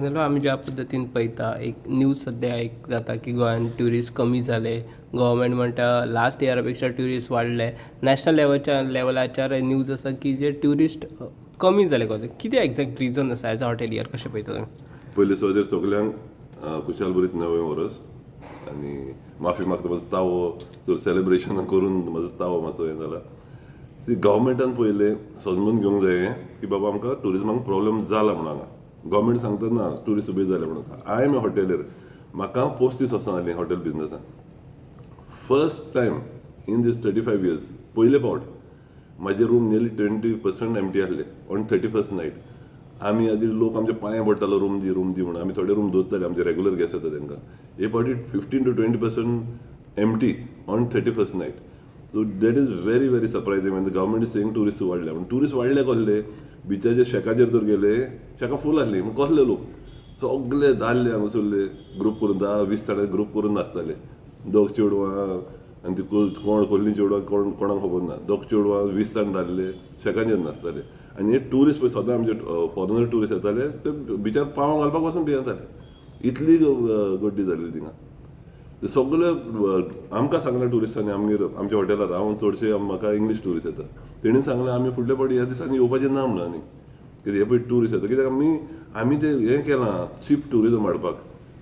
जाल्यार आमी ज्या पद्दतीन पळयता एक न्यूज सद्या एक जाता की गोंयान ट्युरिस्ट कमी जाले. गव्हर्मेंट म्हणटा लास्ट इयरा पेक्षा ट्युरिस्ट वाडले. नॅशनल लेवलाच्यार न्यूज आसा की जे ट्युरिस्ट कमी जाले गोंयान. कितें एक्झॅक्ट रिजन आसा एज अ हॉटेलियर कशें पळयता तुमी? पयले सगळ्यांक खुशाल बरीत नवें वर्स आनी माफी मागता म्हाजो तावो सेलिब्रेशन करून म्हाजो तावो मातसो हें जाला. गव्हर्मेंटान पयलें समजून घेवंक जाय की बाबा आमकां ट्युरिजमाक प्रॉब्लेम जाला म्हणून हांगा. गव्हर्मेंट सांगता ना ट्युरिस्ट उबे जाले म्हणून. I am a hotelier. म्हाका 35 वर्सां जालीं हॉटेल बिजनसान. First time in this 35 years पयले फावट म्हाजे रूम नियरली 20% एम्प्टी आसले ऑन 31st नायट. आमी आदी लोक आमचे पांयां पडटालो रूम दी म्हणून. आमी थोडे रूम दवरताले आमचे रेग्युलर गेस्ट येता तांकां. हे फावटी 15 to 20% empty on 31st night. So that is very very surprising when the government is saying tourist वाडले म्हणून. टुरिस्ट वाडले कसले बिचाचे शेकाचेर तर गेले शेकां फूल आसली कसले लोक सगळे दादले हांगासरले ग्रूप करून 10-20 जाणां ग्रूप करून नाचताले. दोग चेडवां आनी ती कोण खोल्ली चेडवां कोणाक खबर ना. दोग चेडवां 20 जाण दादले शेकांचेर नाचताले. आनी हे ट्युरिस्ट पळय सदां आमचे फॉरेनर ट्युरिस्ट येताले ते बिचार पांव घालपाक पासून भियेताले. इतली गर्दी जाल्ली थिंगा. ते सगळे आमकां सांगलें ट्युरिस्टांनी आमच्या हॉटेलार हांव चडशे म्हाका इंग्लीश ट्युरिस्ट येता. तेणी सांगलें आमी फुडल्या फावटी ह्या दिसांनी येवपाचें ना म्हणून आनी कित्याक हे पळय ट्युरिस्ट येता. कित्याक आमी तें हें केलां चीप ट्युरिजम हाडपाक.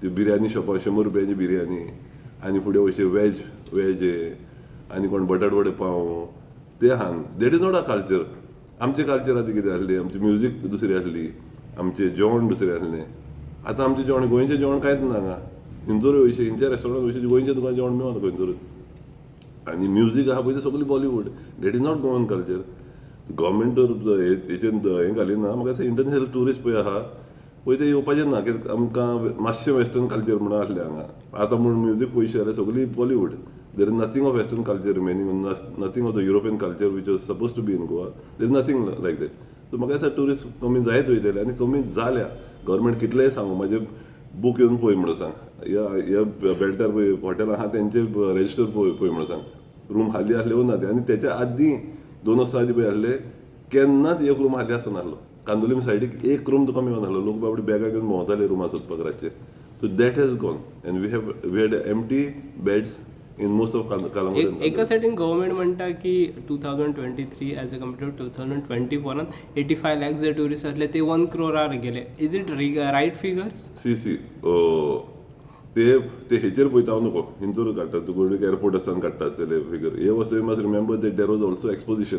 ती बिर्याणी शॉपां 100 रुपयांची बिर्याणी आनी फुडें अशें वेज आनी कोण बटाट वडे पाव ते हान. That is not a culture. आमचें कल्चर आतां कितें आसलें आमची म्युजीक दुसरी आसली आमचें जेवण दुसरें आसलें. आतां आमचें जेवण गोंयचें जेवण कांयच ना हांगा. हिंदूर अशें हिंच्या रेस्टॉरंटांत वयशें गोंयचें तुका जेवण मेळना खंयतरूच. आनी म्युजीक आहा पळय तें सगळी Bollywood. That is not Goan culture. Government तर हेचेर हें घालिना. म्हाका दिसता इंटरनॅशनल ट्युरिस्ट पळय आहा पळय ते येवपाचें ना कित्याक आमकां मातशें वेस्टर्न कल्चर म्हणून आसलें हांगा. आतां म्हूण म्युजीक पयशे जाल्यार सगळी Bollywood. There is nothing of western culture remaining. Nothing of the European culture which was suppose to be in Goa. There is nothing like that. So म्हाका दिसता ट्युरिस्ट कमी जायत वयतले आनी कमी जाल्या. गव्हर्मेंट कितलेंय सांगू म्हाजें बूक येवन पळय म्हणून सांग. ह्या बेल्टार पळय हॉटेल आहा तेंचे रेजिस्टर पळय म्हणून सांग. रूम खाली आसले ना ते. आनी तेच्या आदीं 2 वर्सां आदीं पळय आसले केन्नाच एक रूम खाली आसूं नासलो. कांदोलीम सायडीक एक रूम तुका मेळूं नासलो. लोक बाबडी बॅगां घेवन भोंवताले रुमा सोदपाक रातचे. So that has gone and we had empty beds in most of Calangute. एका सायडीन गव्हर्मेंट म्हणटा की 2023 as a compare to 2024 85 lakhs जे ट्युरिस्ट आसले ते 1 crore गेले. Is it right figures? See ते हेचेर पळयता हांव नको. हिंचूर काडटा तुका एअरपोर्ट आसतना काडटा आसतले फिगर. हे वर्स must remember that there was also exposition.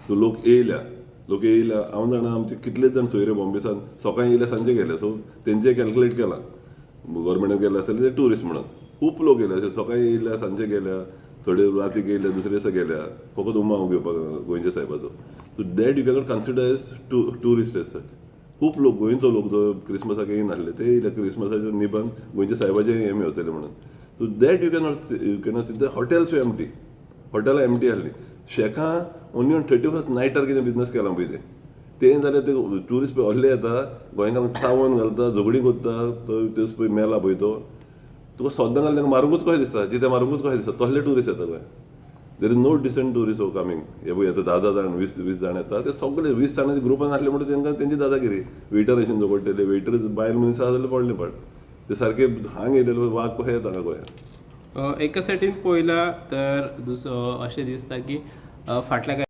So लोक येयल्या हांव जाणा आमचे कितलेच जाण सोयरे बॉम्बेसान सकाळीं येयले सांजे गेले. सो तेंचे कॅल्कुलेट केलां गव्हर्मेंटान गेले आसतले ते ट्युरिस्ट म्हणून. खूब लोक येयले अशे सकाळीं येयल्या सांजे गेल्या थोडे रातीक येयल्या दुसरे दिसा गेल्या फकत उमाव घेवपाक गोंयच्या साहेबाचो. So that you cannot consider as tourist as such. खूब लोक गोंयचो लोक जो क्रिस्मसाक येयनासले ते येयले क्रिस्मसाच्या निबान गोंयच्या साहेबाचें हें मेळटलें म्हणून. So that you cannot see the hotels empty. हॉटेलां एम्प्टी आसलीं. शेकां ओन्ली ऑन 31st नायटार कितें बिजनस केलां पळय तें जाल्यार ते ट्युरिस्ट पळय असले येता गोंयकारांक चावून घालता झगडी करता. तो तेच पळय मेला पळय तो तुका सोद्दां घाल तांकां मारूंकूच कशें दिसता. जितें मारूंकूच कशें दिसता तसले ट्युरिस्ट येता Goem. There is no decent tourist who coming. हे पळय येता 10 जाण 20 जाण येता ते सगळे 20 जाणांच्या ग्रुपान आसले म्हणून तांकां तेंची दादागिरी. वेटर अशें झगडटले. वेटर बायल मनशां जाल्यार पडले पड ते सारके हांग येयलेले वाग कशें येता हांगा गोंयांत. एका सायडीन पळयला तर अशें दिसता की फाटल्या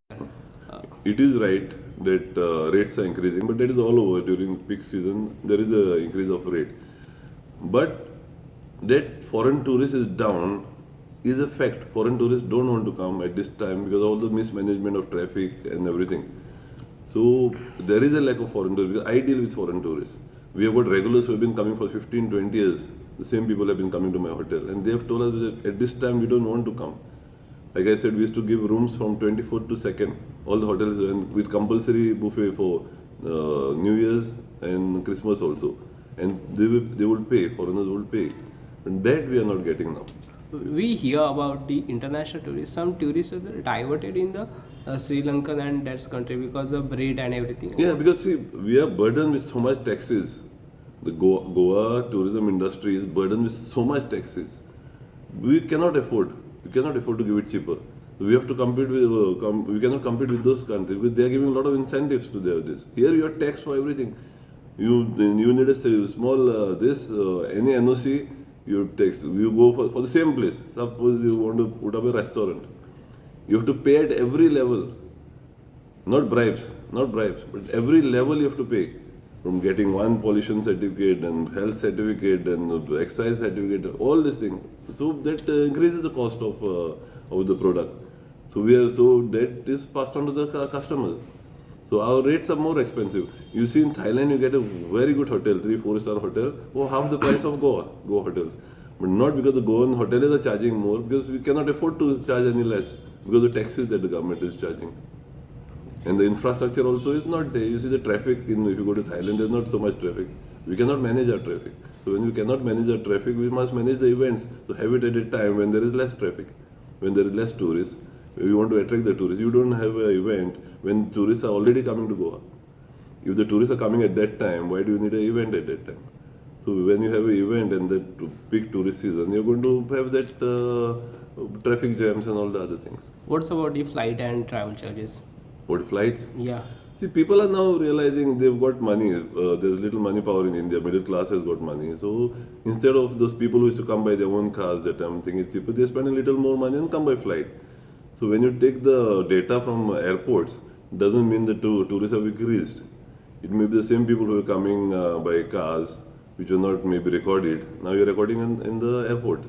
It is right that rates are increasing, but that is all over. During peak season, there is a increase of rate. But that foreign tourist is down is a fact. Foreign tourists don't want to come at this time because of all the mismanagement of traffic and everything. So there is a lack of foreign tourists. Because I deal with foreign tourists. We have got regulars who have been coming for 15-20 years. The same people have been coming to my hotel and they have told us that at this time we don't want to come. Like I said, we used to give rooms from 24th to 2nd, all the hotels, and with compulsory buffet for New Year's and Christmas also. And they would pay, foreigners would pay. And that we are not getting now. We hear about the international tourists. Some tourists are diverted in the Sri Lankan and that country because of bread and everything. Yeah, because see, we are burdened with so much taxes. The Goa tourism industry is burdened with so much taxes. We cannot afford. You cannot afford to give it cheaper. We have to compete with. We cannot compete with those countries because they are giving a lot of incentives to this. Here you are taxed for everything. You need a small any NOC you take. You go for the same place. Suppose you want to put up a restaurant, you have to pay at every level. Not bribes, but every level you have to pay. From getting one pollution certificate and health certificate and excise certificate, all these things. So that increases the cost of the product. So that is passed on to the customers. So our rates are more expensive. You see in Thailand you get a very good hotel, 3-4 star hotel, for half the price of Goa hotels. But not because the Goan hotels are charging more, because we cannot afford to charge any less because of the taxes that the government is charging. And the infrastructure also is not there. You see the traffic, if you go to Thailand, there's not so much traffic. We cannot manage our traffic. So when we cannot manage our traffic, we must manage the events. So have it at a time when there is less traffic, when there is less tourists. We want to attract the tourists. You don't have an event when tourists are already coming to Goa. If the tourists are coming at that time, why do you need an event at that time? So when you have an event and that peak tourist season, you're going to have that traffic jams and all the other things. What's about the flight and travel charges? What flights? Yeah. See, people are now realizing they've got money. There's little money power in India. Middle class has got money. So instead of those people who used to come by their own cars, that I'm thinking it's cheaper, they spend a little more money and come by flight. So when you take the data from airports, doesn't mean that tourists have increased. It may be the same people who are coming by cars, which are not maybe recorded. Now you're recording in the airport.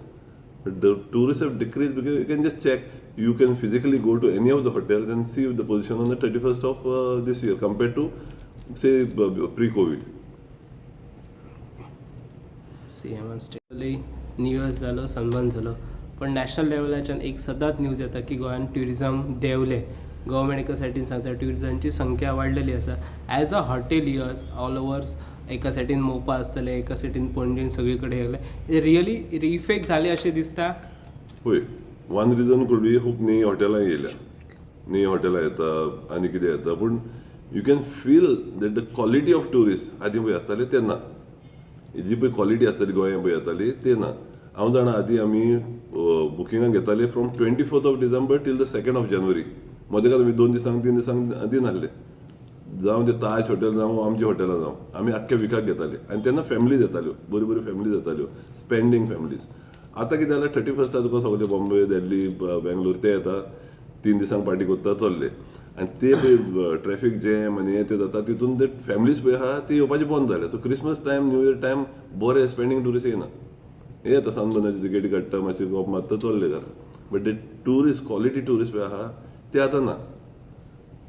But the tourists have decreased because you can just check. You can physically go to any of the hotels and see the position on the 31st of this year compared to, say, pre-COVID. CM stately new years झालो सन्मान झालो पण national लेवलाच्यान एक सदांच news येता की गोंयान tourism देंवले government एका सायडीन सांगता ट्युरिजमांची संख्या वाडलेली आसा ॲज अ हॉटेलियर्स ऑल ओवर्स एका सायडीन मोपा आसतले एका सायडीन पणजेन सगळे कडेन येयले रियली इफेक्ट जाले अशें दिसता होय वन रिजन कूड बी खूब न्ही हॉटेलां येयल्या न्ही हॉटेलां येता आनी कितें येता पूण you can feel that the quality of tourist आदीं पळय आसताले तेन्ना जी पळय क्वॉलिटी आसताली गोंया पळय येताली ते ना हांव जाणा आदीं आमी बुकिंगाक घेताले from 24th of December till the 2nd of जानेवारी मदें आमी 2 दिसांक 3 दिसांक दिनासले जावं ते ताज हॉटेल जावं आमची हॉटेलां जावं आमी आख्ख्या विकाक घेताले आनी तेन्ना फॅमिलीज येताल्यो बऱ्यो बऱ्यो फॅमिलीज येताल्यो स्पेंडींग फॅमिलीज आतां कितें जाल्यार 31st तुका सगळे बॉम्बे दिल्ली बेंगलोर ते येता 3 दिसांक पार्टी करता चल्ले आनी ते ट्रॅफीक जॅम आनी हें तें जाता तितून ते फॅमिलीज पळय आहा ती येवपाची बंद जाल्या so Christmas time new year time बरे स्पेंडींग टुरिस्ट येना हे येता सनबर्नाची टिकेटी काडटा मातशें गॉप मारता चल्ले घरा बट ते टुरिस्ट क्वॉलिटी टुरिस्ट पळय आहा ते आतां ना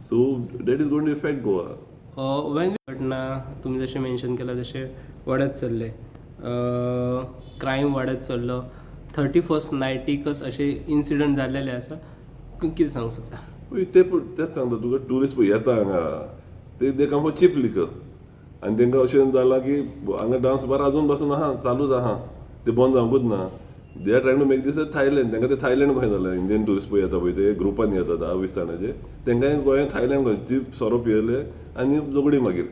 so that is going to effect Goa when घटना तुम्ही जशें मेन्शन केलां तशें वाडत चल्ले क्रायम वाडत चल्लो 31st नायटीकच अशे इन्सिडंट जाल्लेले आसा कितें सांगूंक सोदता तेच सांगता तुका टुरिस्ट पळय येता हांगा ते कम फॉर चीप लिकर आनी तांकां अशें जालां की हांगा डान्स बार आजून पासून आहा चालूच आहा ते बंद जावंकूच ना they are trying to make this Thailand तांकां ते थायलंड खंय जालां इंडियन टुरिस्ट पळय येता पळय ते ग्रुपान येता 10-20 जाणांचे तांकां गोंयांत थायलंड खंयची सोरो पियेले आनी झगडी मागीर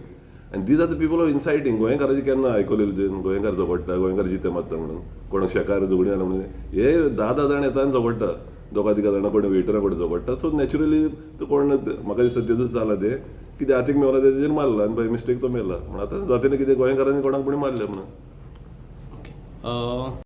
आनी these are the people of inciting गोंयकारांची केन्ना आयकलेलें गोंयकार झगडटा गोंयकार जिते मारता म्हणून कोणाक शेकार झगडी जाल्या म्हणून हे 10 जाण येता आनी झगडटा 2-3 जाणां कोण वेटरा कोण झगडटा सो नॅचरली तो कोण म्हाका दिसता तेजूच जाला ते कितें हातीक मेवला तेजेर मारला आनी बाय मिस्टेक तो मेला म्हणून आतां जाता कितें गोंयकारांनी कोणाक कोणी मारले म्हणून ओके